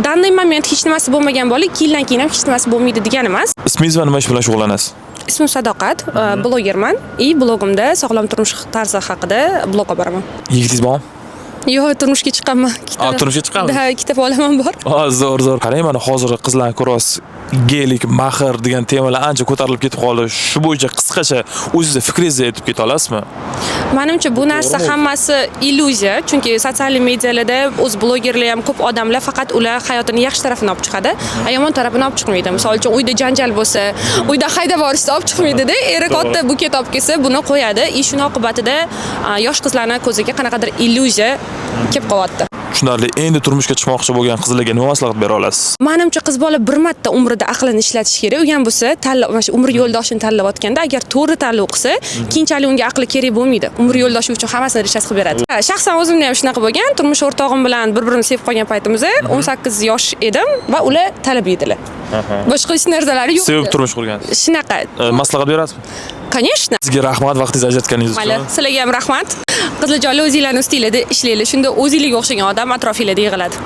Данный момент hech nimasi bo'lmagan bola 2 yildan keyin ham hech nimasi bo'lmaydi degani emas. Ismingiz va nima ish bilan shug'ullanasiz? Ismim Sadoqat, blogerman. Blogimda sog'lom turmush tarzi haqida blog olib boraman. Yigitingiz bormi? Yo'q, turmushga chiqqanman. Turmushga chiqqansiz? Ha, ikkita bolam ham bor. Zo'r. Qarang, mana hozir qizlarni ko'ryapsiz. Geylik, mahr degan temalar ancha ko'tarilib ketib qoldi. Shu bo'yicha qisqacha o'zingizni fikringizni aytib keta olasizmi? Menimcha bu narsa hammasi illyuziya, chunki sotsial medialarda o'z blogerlar ham ko'p odamlar faqat ular hayotini yaxshi tarafini olib chiqadi, yomon tarafini olib chiqmaydi. Misol uchun uyda janjal bo'lsa, uyda haydab borishsa olib chiqmaydi-da, eri katta buket olib kelsa, buni qo'yadi. Shuni oqibatida yosh qizlarning ko'ziga qanaqadir illyuziya kelib qolyapti. Tushunarli. Endi turmushga chiqmoqchi bo'lgan qizlarga nima maslahat bera olasiz? Menimcha qiz bola bir marta umrida aqlini ishlatish kerak. U ham bo'lsa, tanlab, mana shu umr yo'ldoshini tanlayotganda agar to'g'ri tanlov qilsa, keyinchalik unga aqli kerak bo'lmaydi. Umr yo'ldoshi uchun hammasini rejasi qilib beradi. Shaxsan o'zimda ham shunaqa bo'lgan. Turmush o'rtog'im bilan bir-birini sevib qolgan paytimizda 18 yosh edim va ular talab edilar. Boshqa hech narsalari yo'q. Sevib turmush qurgansiz. Shunaqa. Maslahat berasizmi? Конечно. Sizga rahmat, vaqtingizni ajratganingiz uchun. Mayli, sizlarga ham rahmat. Qizlarjonlar o'zingizlarning ustingizda ishlanglar. Shunda o'zingizga o'xshagan odam atrofingizda yig'iladi.